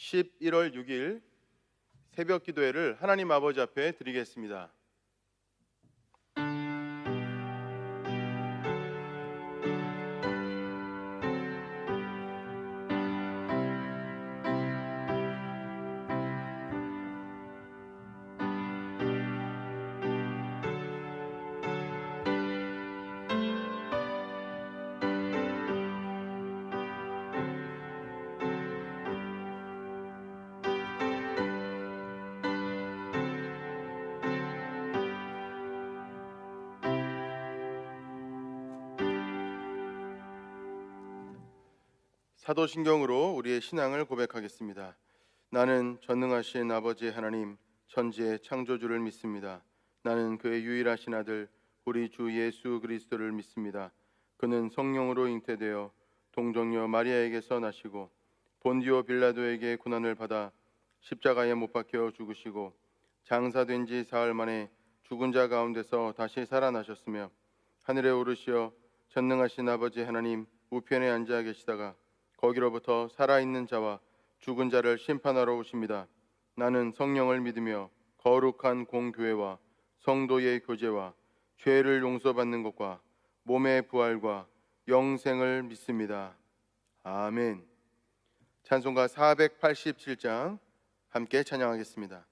11월 6일 새벽 기도회를 하나님 아버지 앞에 드리겠습니다. 사도신경으로 우리의 신앙을 고백하겠습니다. 나는 전능하신 아버지 하나님 천지의 창조주를 믿습니다. 나는 그의 유일하신 아들 우리 주 예수 그리스도를 믿습니다. 그는 성령으로 잉태되어 동정녀 마리아에게서 나시고 본디오 빌라도에게 고난을 받아 십자가에 못 박혀 죽으시고 장사된 지 사흘 만에 죽은 자 가운데서 다시 살아나셨으며 하늘에 오르시어 전능하신 아버지 하나님 우편에 앉아 계시다가 거기로부터 살아있는 자와 죽은 자를 심판하러 오십니다. 나는 성령을 믿으며 거룩한 공교회와 성도의 교제와 죄를 용서받는 것과 몸의 부활과 영생을 믿습니다. 아멘. 찬송가 487장 함께 찬양하겠습니다.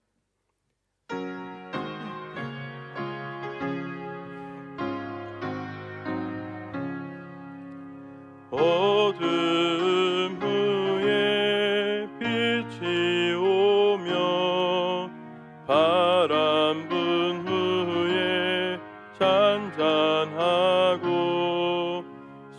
어둠 후에 빛이 오며 바람 분 후에 잔잔하고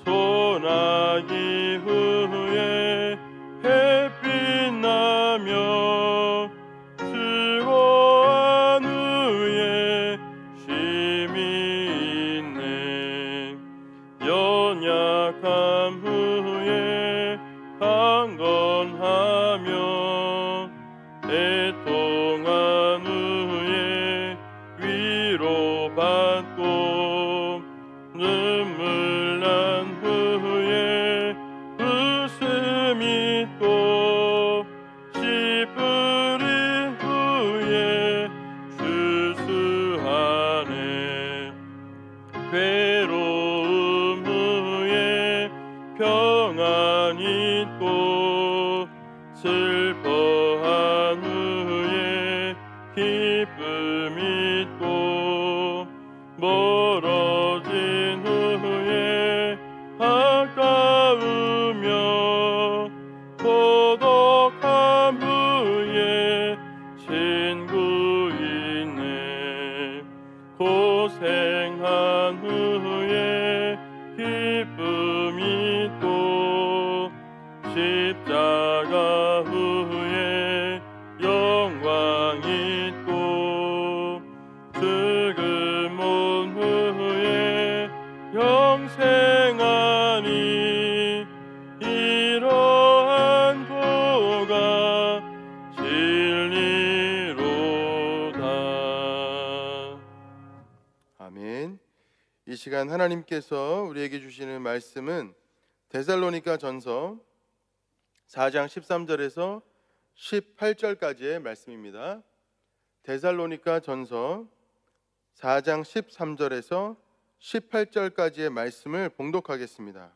소나기 후에 햇빛 나며 수고한 후에 쉼이 있네. 연약함 후에 강건하며 애통한 후에 위로받고 눈물 난 후에 웃음 있고 씨 뿌린 후에 추수하네. 괴로움 후에 평안 있고 슬퍼한 후에 기쁨 있고 멀어진 후에 가까우며 고독한 후에 친구 있네. 고생한 후에 기쁨 있고 십자가 후에 영광 있고 죽음 온 후에 영생하니 이러한 도가 진리로다. 아멘. 이 시간 하나님께서 우리에게 주시는 말씀은 데살로니가 전서 4장 13절에서 18절까지의 말씀입니다. 데살로니가 전서 4장 13절에서 18절까지의 말씀을 봉독하겠습니다.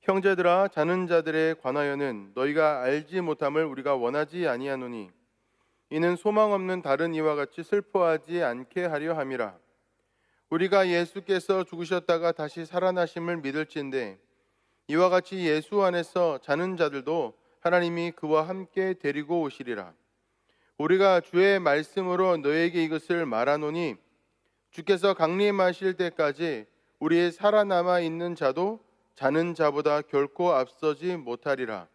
형제들아, 자는 자들에 관하여는 너희가 알지 못함을 우리가 원하지 아니하노니 이는 소망 없는 다른 이와 같이 슬퍼하지 않게 하려 함이라. 우리가 예수께서 죽으셨다가 다시 살아나심을 믿을진데 이와 같이 예수 안에서 자는 자들도 하나님이 그와 함께 데리고 오시리라. 우리가 주의 말씀으로 너에게 이것을 말하노니 주께서 강림하실 때까지 우리의 살아남아 있는 자도 자는 자보다 결코 앞서지 못하리라.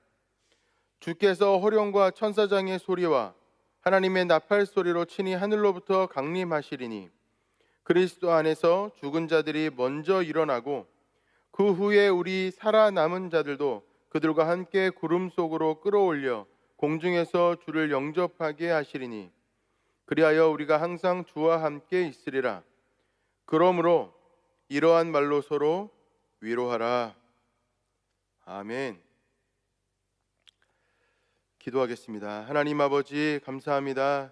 주께서 호령과 천사장의 소리와 하나님의 나팔 소리로 친히 하늘로부터 강림하시리니 그리스도 안에서 죽은 자들이 먼저 일어나고 그 후에 우리 살아남은 자들도 그들과 함께 구름 속으로 끌어올려 공중에서 주를 영접하게 하시리니 그리하여 우리가 항상 주와 함께 있으리라. 그러므로 이러한 말로 서로 위로하라. 아멘. 기도하겠습니다. 하나님 아버지 감사합니다.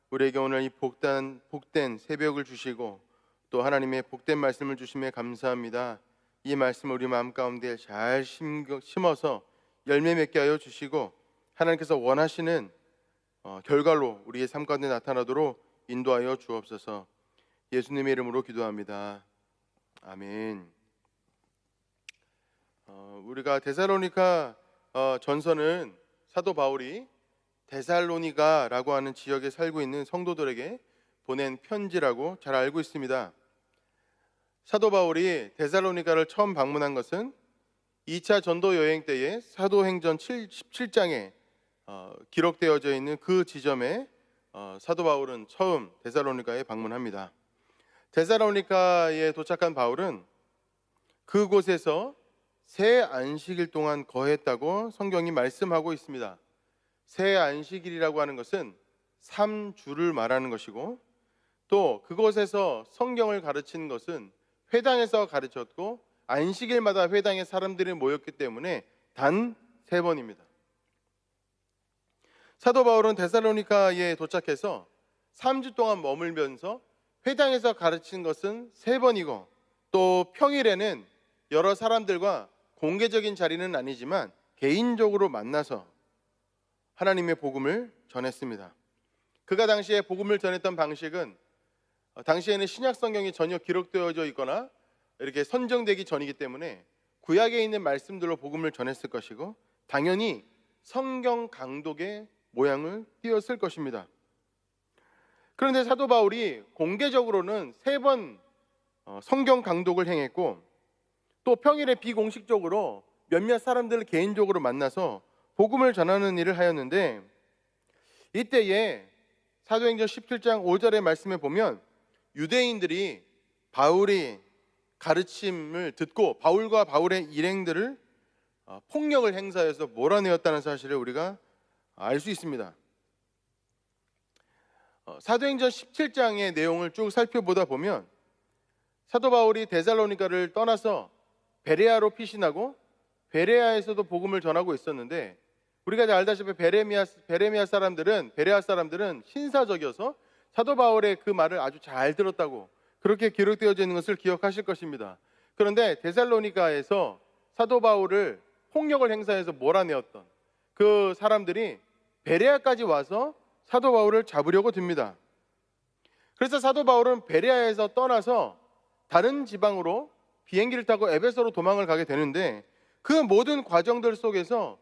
우리에게 오늘 이 복된 새벽을 주시고 또 하나님의 복된 말씀을 주심에 감사합니다. 이 말씀을 우리 마음 가운데 잘 심어서 열매 맺게 하여 주시고 하나님께서 원하시는 결과로 우리의 삶 가운데 나타나도록 인도하여 주옵소서. 예수님의 이름으로 기도합니다. 아멘. 우리가 데살로니가 전서는 사도 바울이 데살로니가라고 하는 지역에 살고 있는 성도들에게 보낸 편지라고 잘 알고 있습니다. 사도 바울이 데살로니가를 처음 방문한 것은 2차 전도 여행 때에 사도행전 17장에 기록되어져 있는 그 지점에 사도 바울은 처음 데살로니가에 방문합니다. 데살로니가에 도착한 바울은 그곳에서 새 안식일 동안 거했다고 성경이 말씀하고 있습니다. 새 안식일이라고 하는 것은 3주를 말하는 것이고 또 그곳에서 성경을 가르치는 것은 회당에서 가르쳤고 안식일마다 회당에 사람들이 모였기 때문에 단 3번입니다. 사도 바울은 데살로니가에 도착해서 3주 동안 머물면서 회당에서 가르친 것은 3번이고 또 평일에는 여러 사람들과 공개적인 자리는 아니지만 개인적으로 만나서 하나님의 복음을 전했습니다. 그가 당시에 복음을 전했던 방식은 당시에는 신약 성경이 전혀 기록되어져 있거나 이렇게 선정되기 전이기 때문에 구약에 있는 말씀들로 복음을 전했을 것이고 당연히 성경 강독의 모양을 띄었을 것입니다. 그런데 사도 바울이 공개적으로는 3번 성경 강독을 행했고 또 평일에 비공식적으로 몇몇 사람들을 개인적으로 만나서 복음을 전하는 일을 하였는데 이때에 사도행전 17장 5절의 말씀에 보면 유대인들이 바울이 가르침을 듣고 바울과 바울의 일행들을 폭력을 행사해서 몰아내었다는 사실을 우리가 알 수 있습니다. 사도행전 17장의 내용을 쭉 살펴보다 보면 사도 바울이 데살로니가를 떠나서 베레아로 피신하고 베레아에서도 복음을 전하고 있었는데 우리가 잘 알다시피 베레아 사람들은 신사적이어서 사도 바울의 그 말을 아주 잘 들었다고 그렇게 기록되어져 있는 것을 기억하실 것입니다. 그런데 데살로니가에서 사도 바울을 폭력을 행사해서 몰아내었던 그 사람들이 베레아까지 와서 사도 바울을 잡으려고 듭니다. 그래서 사도 바울은 베레아에서 떠나서 다른 지방으로 비행기를 타고 에베소로 도망을 가게 되는데 그 모든 과정들 속에서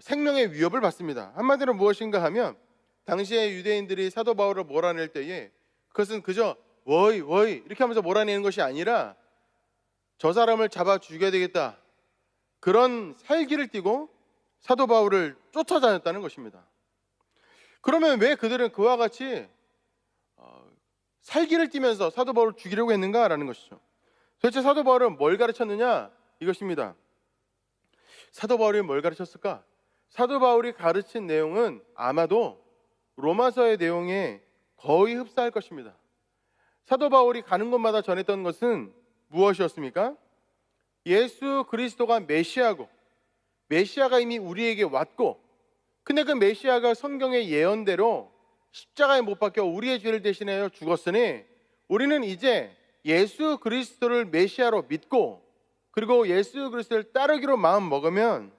생명의 위협을 받습니다. 한마디로 무엇인가 하면 당시에 유대인들이 사도 바울을 몰아낼 때에 그것은 그저 워이 이렇게 하면서 몰아내는 것이 아니라 저 사람을 잡아 죽여야 되겠다 그런 살기를 띠고 사도 바울을 쫓아다녔다는 것입니다. 그러면 왜 그들은 그와 같이 살기를 띠면서 사도 바울을 죽이려고 했는가라는 것이죠. 도대체 사도 바울은 뭘 가르쳤느냐 이것입니다. 사도 바울이 뭘 가르쳤을까? 사도 바울이 가르친 내용은 아마도 로마서의 내용에 거의 흡사할 것입니다. 사도 바울이 가는 곳마다 전했던 것은 무엇이었습니까? 예수 그리스도가 메시아고 메시아가 이미 우리에게 왔고 근데 그 메시아가 성경의 예언대로 십자가에 못 박혀 우리의 죄를 대신하여 죽었으니 우리는 이제 예수 그리스도를 메시아로 믿고 그리고 예수 그리스도를 따르기로 마음 먹으면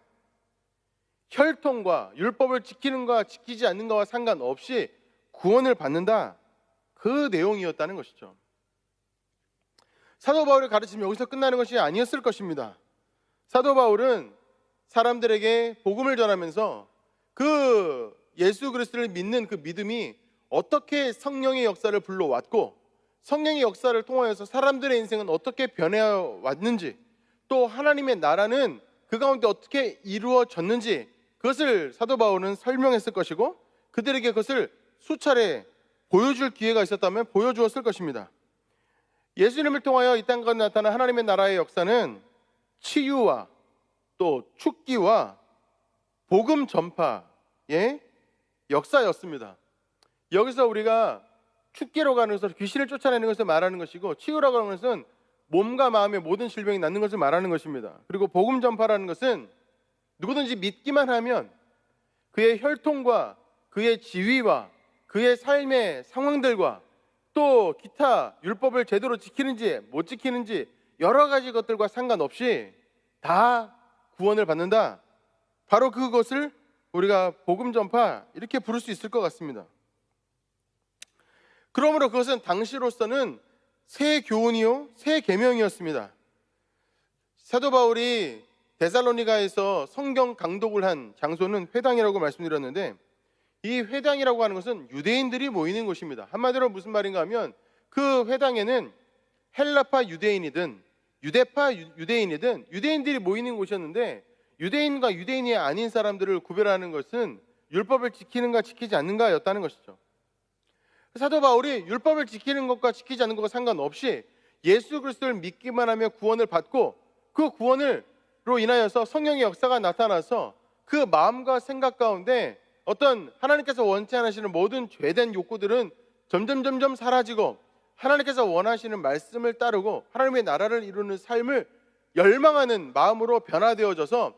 혈통과 율법을 지키는 거와 지키지 않는 거와 상관없이 구원을 받는다. 그 내용이었다는 것이죠. 사도 바울의 가르침이 여기서 끝나는 것이 아니었을 것입니다. 사도 바울은 사람들에게 복음을 전하면서 그 예수 그리스도를 믿는 그 믿음이 어떻게 성령의 역사를 불러왔고 성령의 역사를 통하여서 사람들의 인생은 어떻게 변해왔는지 또 하나님의 나라는 그 가운데 어떻게 이루어졌는지 그것을 사도 바울은 설명했을 것이고 그들에게 그것을 수차례 보여줄 기회가 있었다면 보여주었을 것입니다. 예수님을 통하여 이 땅 가운데 나타난 하나님의 나라의 역사는 치유와 또 축기와 복음 전파의 역사였습니다. 여기서 우리가 축기로 가는 것을 귀신을 쫓아내는 것을 말하는 것이고 치유라고 하는 것은 몸과 마음의 모든 질병이 낫는 것을 말하는 것입니다. 그리고 복음 전파라는 것은 누구든지 믿기만 하면 그의 혈통과 그의 지위와 그의 삶의 상황들과 또 기타 율법을 제대로 지키는지 못 지키는지 여러 가지 것들과 상관없이 다 구원을 받는다. 바로 그것을 우리가 복음 전파 이렇게 부를 수 있을 것 같습니다. 그러므로 그것은 당시로서는 새 교훈이요 새 계명이었습니다. 사도 바울이 데살로니가에서 성경 강독을 한 장소는 회당이라고 말씀드렸는데, 이 회당이라고 하는 것은 유대인들이 모이는 곳입니다. 한마디로 무슨 말인가 하면 그 회당에는 헬라파 유대인이든 유대파 유대인이든 유대인들이 모이는 곳이었는데, 유대인과 유대인이 아닌 사람들을 구별하는 것은 율법을 지키는가 지키지 않는가였다는 것이죠. 사도 바울이 율법을 지키는 것과 지키지 않는 것과 상관없이 예수 그리스도를 믿기만 하며 구원을 받고, 그 구원으로 인하여서 성령의 역사가 나타나서 그 마음과 생각 가운데 어떤 하나님께서 원치 않으시는 모든 죄된 욕구들은 점점 사라지고, 하나님께서 원하시는 말씀을 따르고 하나님의 나라를 이루는 삶을 열망하는 마음으로 변화되어져서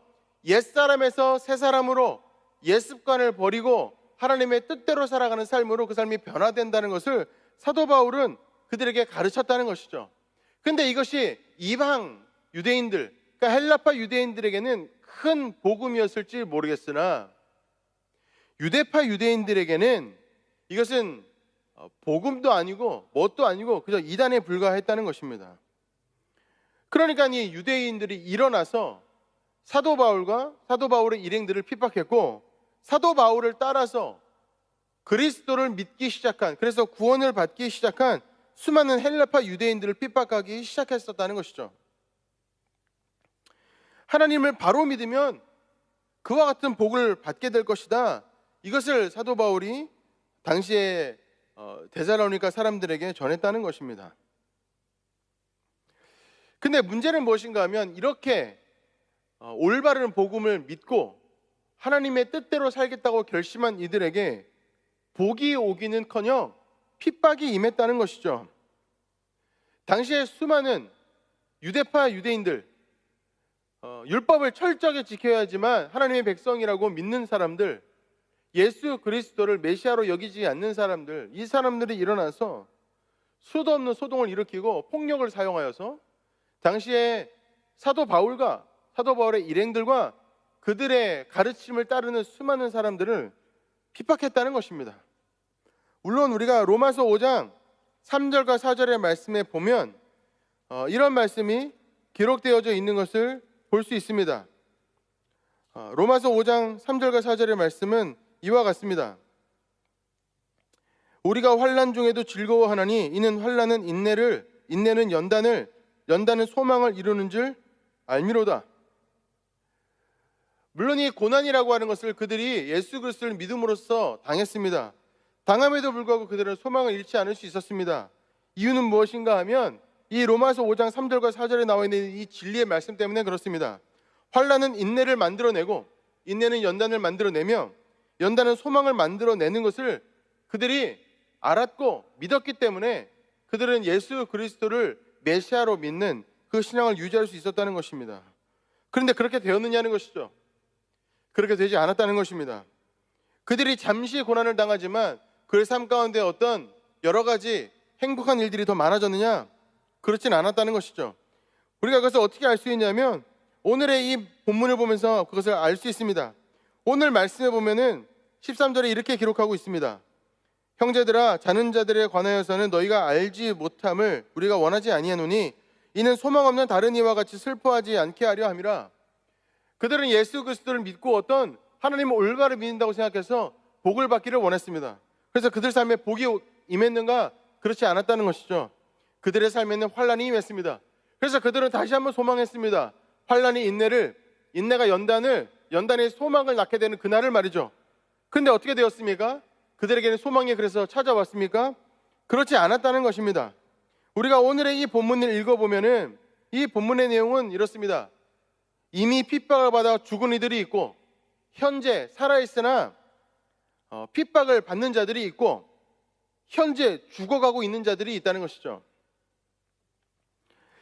옛사람에서 새사람으로 옛습관을 버리고 하나님의 뜻대로 살아가는 삶으로 그 삶이 변화된다는 것을 사도 바울은 그들에게 가르쳤다는 것이죠. 근데 이것이 이방 유대인들, 그러니까 헬라파 유대인들에게는 큰 복음이었을지 모르겠으나 유대파 유대인들에게는 이것은 복음도 아니고 뭣도 아니고 그저 이단에 불과했다는 것입니다. 그러니까 이 유대인들이 일어나서 사도 바울과 사도 바울의 일행들을 핍박했고, 사도 바울을 따라서 그리스도를 믿기 시작한, 그래서 구원을 받기 시작한 수많은 헬라파 유대인들을 핍박하기 시작했었다는 것이죠. 하나님을 바로 믿으면 그와 같은 복을 받게 될 것이다. 이것을 사도 바울이 당시에 데살로니가 사람들에게 전했다는 것입니다. 근데 문제는 무엇인가 하면 이렇게 올바른 복음을 믿고 하나님의 뜻대로 살겠다고 결심한 이들에게 복이 오기는커녕 핍박이 임했다는 것이죠. 당시에 수많은 유대파 유대인들, 율법을 철저하게 지켜야지만 하나님의 백성이라고 믿는 사람들, 예수 그리스도를 메시아로 여기지 않는 사람들, 이 사람들이 일어나서 수도 없는 소동을 일으키고 폭력을 사용하여서 당시에 사도 바울과 사도 바울의 일행들과 그들의 가르침을 따르는 수많은 사람들을 핍박했다는 것입니다. 물론 우리가 로마서 5장 3절과 4절의 말씀에 보면 이런 말씀이 기록되어져 있는 것을 볼 수 있습니다. 로마서 5장 3절과 4절의 말씀은 이와 같습니다. 우리가 환난 중에도 즐거워하나니 이는 환난은 인내를, 인내는 연단을, 연단은 소망을 이루는 줄 알미로다. 물론 이 고난이라고 하는 것을 그들이 예수 그리스도를 믿음으로써 당했습니다. 당함에도 불구하고 그들은 소망을 잃지 않을 수 있었습니다. 이유는 무엇인가 하면 이 로마서 5장 3절과 4절에 나와 있는 이 진리의 말씀 때문에 그렇습니다. 환난은 인내를 만들어내고 인내는 연단을 만들어내며 연단은 소망을 만들어내는 것을 그들이 알았고 믿었기 때문에 그들은 예수 그리스도를 메시아로 믿는 그 신앙을 유지할 수 있었다는 것입니다. 그런데 그렇게 되었느냐는 것이죠. 그렇게 되지 않았다는 것입니다. 그들이 잠시 고난을 당하지만 그 삶 가운데 어떤 여러 가지 행복한 일들이 더 많아졌느냐? 그렇진 않았다는 것이죠. 우리가 그것을 어떻게 알 수 있냐면 오늘의 이 본문을 보면서 그것을 알 수 있습니다. 오늘 말씀에 보면은 13절에 이렇게 기록하고 있습니다. 형제들아, 자는 자들에 관하여서는 너희가 알지 못함을 우리가 원하지 아니하노니 이는 소망 없는 다른 이와 같이 슬퍼하지 않게 하려 함이라. 그들은 예수 그리스도를 믿고 어떤 하나님을 올바로 믿는다고 생각해서 복을 받기를 원했습니다. 그래서 그들 삶에 복이 임했는가? 그렇지 않았다는 것이죠. 그들의 삶에는 환난이 임했습니다. 그래서 그들은 다시 한번 소망했습니다. 환난이 인내를, 인내가 연단을, 연단이 소망을 낳게 되는 그날을 말이죠. 그런데 어떻게 되었습니까? 그들에게는 소망이 그래서 찾아왔습니까? 그렇지 않았다는 것입니다. 우리가 오늘의 이 본문을 읽어보면은 이 본문의 내용은 이렇습니다. 이미 핍박을 받아 죽은 이들이 있고 현재 살아있으나 핍박을 받는 자들이 있고 현재 죽어가고 있는 자들이 있다는 것이죠.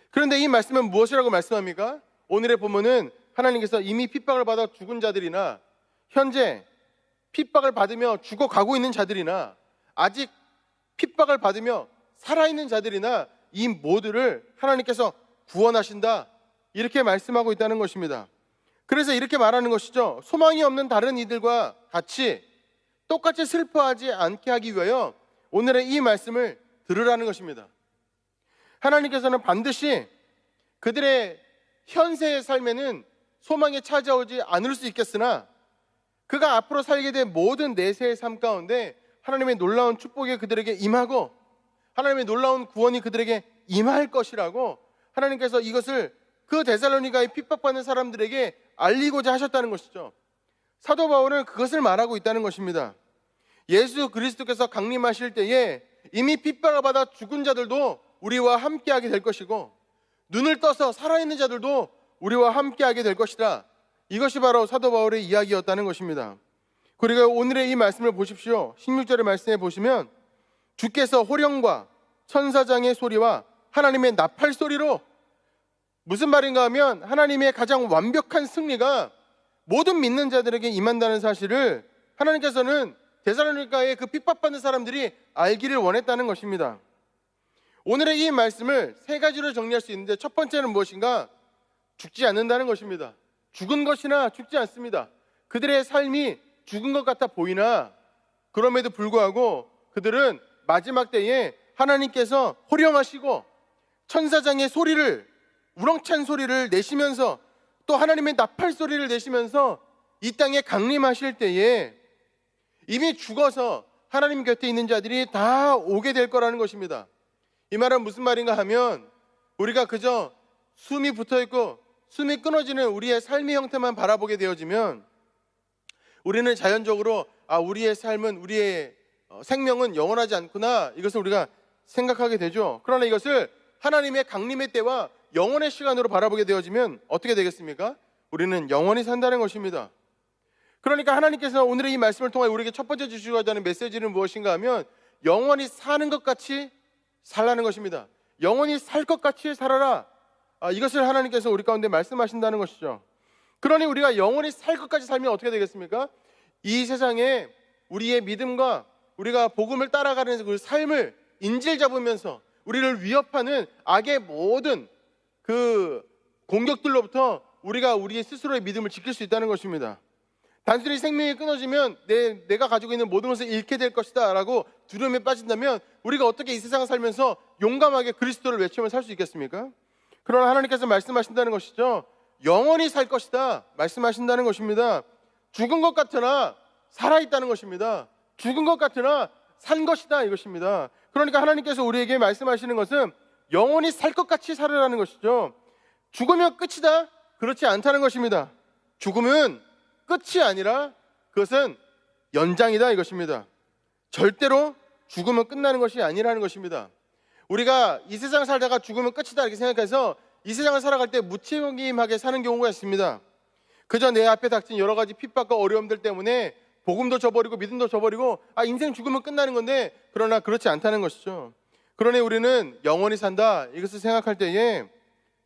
그런데 이 말씀은 무엇이라고 말씀합니까? 오늘의 본문은 하나님께서 이미 핍박을 받아 죽은 자들이나 현재 핍박을 받으며 죽어가고 있는 자들이나 아직 핍박을 받으며 살아있는 자들이나 이 모두를 하나님께서 구원하신다, 이렇게 말씀하고 있다는 것입니다. 그래서 이렇게 말하는 것이죠. 소망이 없는 다른 이들과 같이 똑같이 슬퍼하지 않게 하기 위하여 오늘의 이 말씀을 들으라는 것입니다. 하나님께서는 반드시 그들의 현세의 삶에는 소망이 찾아오지 않을 수 있겠으나 그가 앞으로 살게 될 모든 내세의 삶 가운데 하나님의 놀라운 축복이 그들에게 임하고 하나님의 놀라운 구원이 그들에게 임할 것이라고 하나님께서 이것을 그 데살로니가의 핍박받는 사람들에게 알리고자 하셨다는 것이죠. 사도 바울은 그것을 말하고 있다는 것입니다. 예수 그리스도께서 강림하실 때에 이미 핍박을 받아 죽은 자들도 우리와 함께하게 될 것이고 눈을 떠서 살아있는 자들도 우리와 함께하게 될 것이다. 이것이 바로 사도 바울의 이야기였다는 것입니다. 그리고 오늘의 이 말씀을 보십시오. 16절의 말씀에 보시면 주께서 호령과 천사장의 소리와 하나님의 나팔 소리로, 무슨 말인가 하면 하나님의 가장 완벽한 승리가 모든 믿는 자들에게 임한다는 사실을 하나님께서는 데살로니가의 그 핍박받는 사람들이 알기를 원했다는 것입니다. 오늘의 이 말씀을 세 가지로 정리할 수 있는데, 첫 번째는 무엇인가? 죽지 않는다는 것입니다. 죽은 것이나 죽지 않습니다. 그들의 삶이 죽은 것 같아 보이나 그럼에도 불구하고 그들은 마지막 때에 하나님께서 호령하시고 천사장의 소리를, 우렁찬 소리를 내시면서 또 하나님의 나팔 소리를 내시면서 이 땅에 강림하실 때에 이미 죽어서 하나님 곁에 있는 자들이 다 오게 될 거라는 것입니다. 이 말은 무슨 말인가 하면 우리가 그저 숨이 붙어있고 숨이 끊어지는 우리의 삶의 형태만 바라보게 되어지면 우리는 자연적으로 우리의 삶은, 우리의 생명은 영원하지 않구나, 이것을 우리가 생각하게 되죠. 그러나 이것을 하나님의 강림의 때와 영원의 시간으로 바라보게 되어지면 어떻게 되겠습니까? 우리는 영원히 산다는 것입니다. 그러니까 하나님께서 오늘의 이 말씀을 통해 우리에게 첫 번째 주시고자 하는 메시지는 무엇인가 하면 영원히 사는 것 같이 살라는 것입니다. 영원히 살 것 같이 살아라. 이것을 하나님께서 우리 가운데 말씀하신다는 것이죠. 그러니 우리가 영원히 살 것까지 살면 어떻게 되겠습니까? 이 세상에 우리의 믿음과 우리가 복음을 따라가는 그 삶을 인질 잡으면서 우리를 위협하는 악의 모든 그 공격들로부터 우리가 우리 스스로의 믿음을 지킬 수 있다는 것입니다. 단순히 생명이 끊어지면 내가 가지고 있는 모든 것을 잃게 될 것이다 라고 두려움에 빠진다면 우리가 어떻게 이 세상을 살면서 용감하게 그리스도를 외치며 살 수 있겠습니까? 그러나 하나님께서 말씀하신다는 것이죠. 영원히 살 것이다 말씀하신다는 것입니다. 죽은 것 같으나 살아있다는 것입니다. 죽은 것 같으나 산 것이다, 이것입니다. 그러니까 하나님께서 우리에게 말씀하시는 것은 영원히 살 것 같이 살으라는 것이죠. 죽으면 끝이다? 그렇지 않다는 것입니다. 죽음은 끝이 아니라 그것은 연장이다, 이것입니다. 절대로 죽으면 끝나는 것이 아니라는 것입니다. 우리가 이 세상 살다가 죽으면 끝이다 이렇게 생각해서 이 세상을 살아갈 때 무책임하게 사는 경우가 있습니다. 그저 내 앞에 닥친 여러 가지 핍박과 어려움들 때문에 복음도 저버리고 믿음도 저버리고 인생 죽으면 끝나는 건데, 그러나 그렇지 않다는 것이죠. 그러니 우리는 영원히 산다 이것을 생각할 때에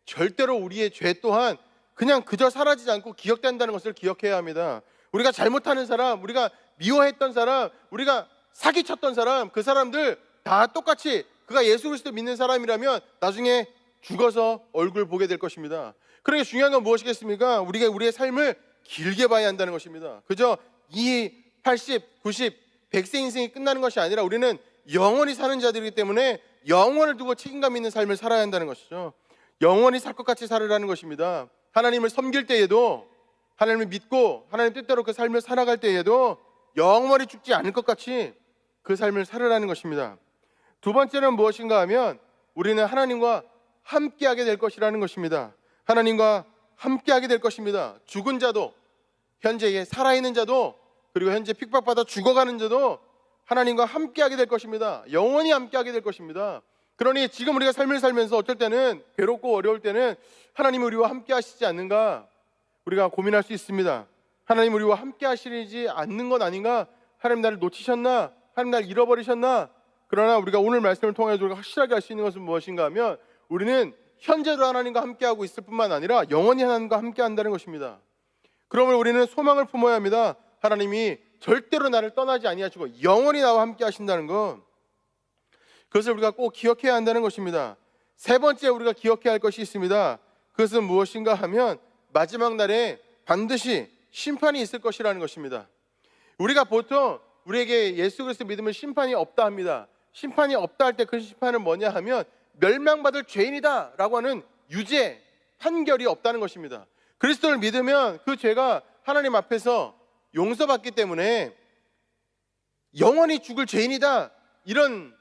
절대로 우리의 죄 또한 그냥 그저 사라지지 않고 기억된다는 것을 기억해야 합니다. 우리가 잘못하는 사람, 우리가 미워했던 사람, 우리가 사기쳤던 사람, 그 사람들 다 똑같이 그가 예수 그리스도 믿는 사람이라면 나중에 죽어서 얼굴 보게 될 것입니다. 그러니까 중요한 건 무엇이겠습니까? 우리가 우리의 삶을 길게 봐야 한다는 것입니다. 그저 80, 90, 100세 인생이 끝나는 것이 아니라 우리는 영원히 사는 자들이기 때문에 영원을 두고 책임감 있는 삶을 살아야 한다는 것이죠. 영원히 살 것 같이 살으라는 것입니다. 하나님을 섬길 때에도, 하나님을 믿고 하나님 뜻대로 그 삶을 살아갈 때에도 영원히 죽지 않을 것 같이 그 삶을 살으라는 것입니다. 두 번째는 무엇인가 하면 우리는 하나님과 함께하게 될 것이라는 것입니다. 하나님과 함께하게 될 것입니다. 죽은 자도, 현재 살아있는 자도, 그리고 현재 핍박받아 죽어가는 자도 하나님과 함께하게 될 것입니다. 영원히 함께하게 될 것입니다. 그러니 지금 우리가 삶을 살면서 어쩔 때는 괴롭고 어려울 때는 하나님이 우리와 함께 하시지 않는가 우리가 고민할 수 있습니다. 하나님 우리와 함께 하시지 않는 것 아닌가? 하나님 나를 놓치셨나? 하나님 나를 잃어버리셨나? 그러나 우리가 오늘 말씀을 통해 우리가 확실하게 알 수 있는 것은 무엇인가 하면 우리는 현재도 하나님과 함께하고 있을 뿐만 아니라 영원히 하나님과 함께한다는 것입니다. 그러면 우리는 소망을 품어야 합니다. 하나님이 절대로 나를 떠나지 아니하시고 영원히 나와 함께 하신다는 것, 그것을 우리가 꼭 기억해야 한다는 것입니다. 세 번째 우리가 기억해야 할 것이 있습니다. 그것은 무엇인가 하면 마지막 날에 반드시 심판이 있을 것이라는 것입니다. 우리가 보통 우리에게 예수 그리스도 믿으면 심판이 없다 합니다. 심판이 없다 할 때 그 심판은 뭐냐 하면 멸망받을 죄인이다 라고 하는 유죄, 판결이 없다는 것입니다. 그리스도를 믿으면 그 죄가 하나님 앞에서 용서받기 때문에 영원히 죽을 죄인이다, 이런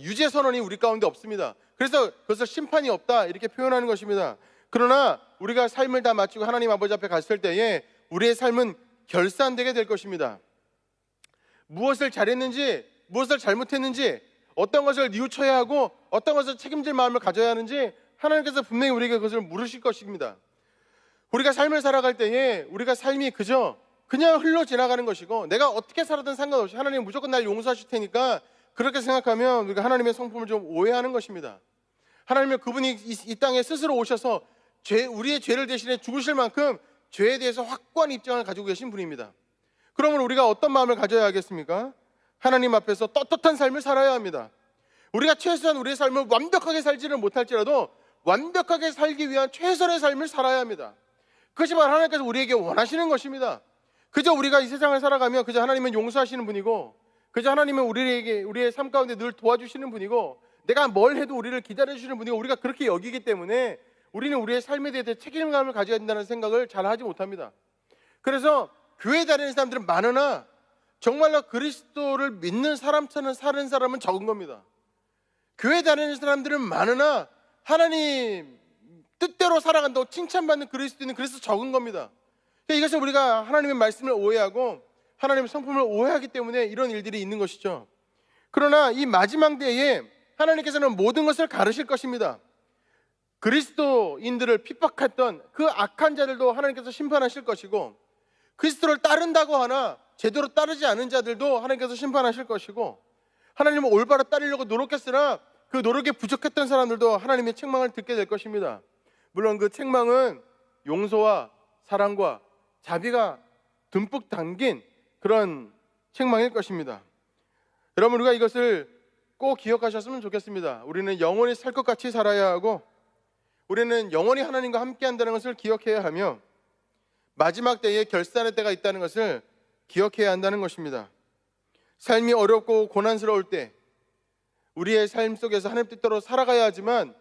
유죄 선언이 우리 가운데 없습니다. 그래서 그것을 심판이 없다 이렇게 표현하는 것입니다. 그러나 우리가 삶을 다 마치고 하나님 아버지 앞에 갔을 때에 우리의 삶은 결산되게 될 것입니다. 무엇을 잘했는지, 무엇을 잘못했는지, 어떤 것을 뉘우쳐야 하고 어떤 것을 책임질 마음을 가져야 하는지 하나님께서 분명히 우리에게 그것을 물으실 것입니다. 우리가 삶을 살아갈 때에 우리가 삶이 그냥 흘러 지나가는 것이고 내가 어떻게 살아든 상관없이 하나님은 무조건 날 용서하실 테니까 그렇게 생각하면 우리가 하나님의 성품을 좀 오해하는 것입니다. 하나님은 그분이 이 땅에 스스로 오셔서 우리의 죄를 대신해 죽으실 만큼 죄에 대해서 확고한 입장을 가지고 계신 분입니다. 그러면 우리가 어떤 마음을 가져야 하겠습니까? 하나님 앞에서 떳떳한 삶을 살아야 합니다. 우리가 최소한 우리의 삶을 완벽하게 살지는 못할지라도 완벽하게 살기 위한 최선의 삶을 살아야 합니다. 그것이 바로 하나님께서 우리에게 원하시는 것입니다. 그저 우리가 이 세상을 살아가며 그저 하나님은 용서하시는 분이고 그저 하나님은 우리의 삶 가운데 늘 도와주시는 분이고 내가 뭘 해도 우리를 기다려주시는 분이고 우리가 그렇게 여기기 때문에 우리는 우리의 삶에 대해 책임감을 가져야 된다는 생각을 잘 하지 못합니다. 그래서 교회에 다니는 사람들은 많으나 정말로 그리스도를 믿는 사람처럼 사는 사람은 적은 겁니다. 교회에 다니는 사람들은 많으나 하나님 뜻대로 살아간다고 칭찬받는 그리스도인은 그래서 적은 겁니다. 그러니까 이것을 우리가 하나님의 말씀을 오해하고 하나님의 성품을 오해하기 때문에 이런 일들이 있는 것이죠. 그러나 이 마지막 때에 하나님께서는 모든 것을 가르실 것입니다. 그리스도인들을 핍박했던 그 악한 자들도 하나님께서 심판하실 것이고 그리스도를 따른다고 하나 제대로 따르지 않은 자들도 하나님께서 심판하실 것이고 하나님은 올바로 따르려고 노력했으나 그 노력에 부족했던 사람들도 하나님의 책망을 듣게 될 것입니다. 물론 그 책망은 용서와 사랑과 자비가 듬뿍 담긴 그런 책망일 것입니다. 여러분, 우리가 이것을 꼭 기억하셨으면 좋겠습니다. 우리는 영원히 살 것 같이 살아야 하고 우리는 영원히 하나님과 함께 한다는 것을 기억해야 하며 마지막 때에 결산의 때가 있다는 것을 기억해야 한다는 것입니다. 삶이 어렵고 고난스러울 때 우리의 삶 속에서 하나님 뜻대로 살아가야 하지만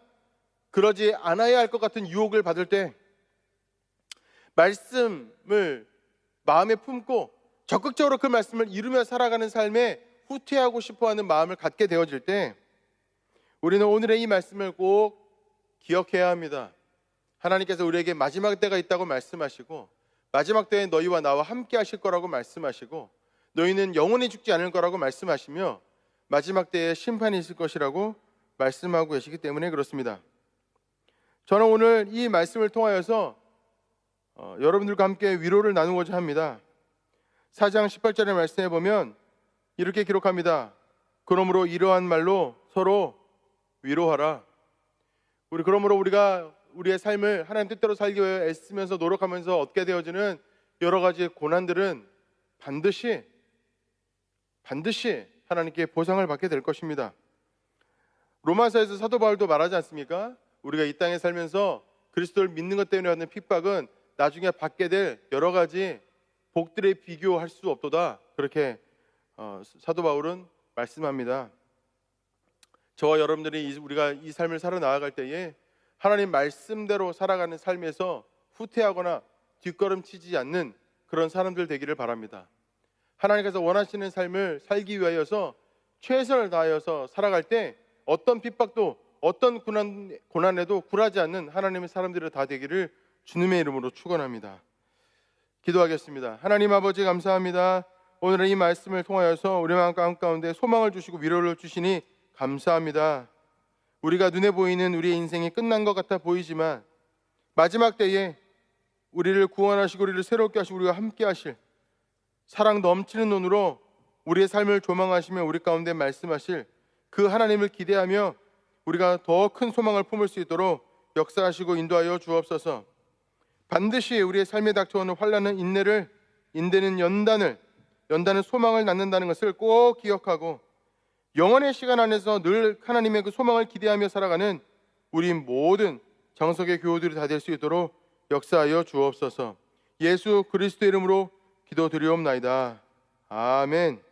그러지 않아야 할 것 같은 유혹을 받을 때 말씀을 마음에 품고 적극적으로 그 말씀을 이루며 살아가는 삶에 후퇴하고 싶어하는 마음을 갖게 되어질 때 우리는 오늘의 이 말씀을 꼭 기억해야 합니다. 하나님께서 우리에게 마지막 때가 있다고 말씀하시고 마지막 때에 너희와 나와 함께 하실 거라고 말씀하시고 너희는 영원히 죽지 않을 거라고 말씀하시며 마지막 때에 심판이 있을 것이라고 말씀하고 계시기 때문에 그렇습니다. 저는 오늘 이 말씀을 통하여서 여러분들과 함께 위로를 나누고자 합니다. 4장 18절의 말씀에 보면 이렇게 기록합니다. 그러므로 이러한 말로 서로 위로하라. 그러므로 우리가 우리의 삶을 하나님 뜻대로 살기 위해 애쓰면서 노력하면서 얻게 되어지는 여러 가지 고난들은 반드시 하나님께 보상을 받게 될 것입니다. 로마서에서 사도 바울도 말하지 않습니까? 우리가 이 땅에 살면서 그리스도를 믿는 것 때문에 받는 핍박은 나중에 받게 될 여러 가지 복들에 비교할 수 없도다. 그렇게 사도 바울은 말씀합니다. 저와 여러분들이 우리가 이 삶을 살아 나아갈 때에 하나님 말씀대로 살아가는 삶에서 후퇴하거나 뒷걸음치지 않는 그런 사람들 되기를 바랍니다. 하나님께서 원하시는 삶을 살기 위하여서 최선을 다하여서 살아갈 때 어떤 핍박도 어떤 고난에도 굴하지 않는 하나님의 사람들이 다 되기를 주님의 이름으로 축원합니다. 기도하겠습니다. 하나님 아버지 감사합니다. 오늘의 이 말씀을 통하여서 우리 마음 가운데 소망을 주시고 위로를 주시니 감사합니다. 우리가 눈에 보이는 우리의 인생이 끝난 것 같아 보이지만 마지막 때에 우리를 구원하시고 우리를 새롭게 하시고 우리와 함께 하실 사랑 넘치는 눈으로 우리의 삶을 조망하시며 우리 가운데 말씀하실 그 하나님을 기대하며 우리가 더 큰 소망을 품을 수 있도록 역사하시고 인도하여 주옵소서. 반드시 우리의 삶에 닥쳐오는 환난은 인내는 연단을 연단은 소망을 낳는다는 것을 꼭 기억하고 영원의 시간 안에서 늘 하나님의 그 소망을 기대하며 살아가는 우리 모든 정석의 교우들이 다 될 수 있도록 역사하여 주옵소서. 예수 그리스도 이름으로 기도드리옵나이다. 아멘.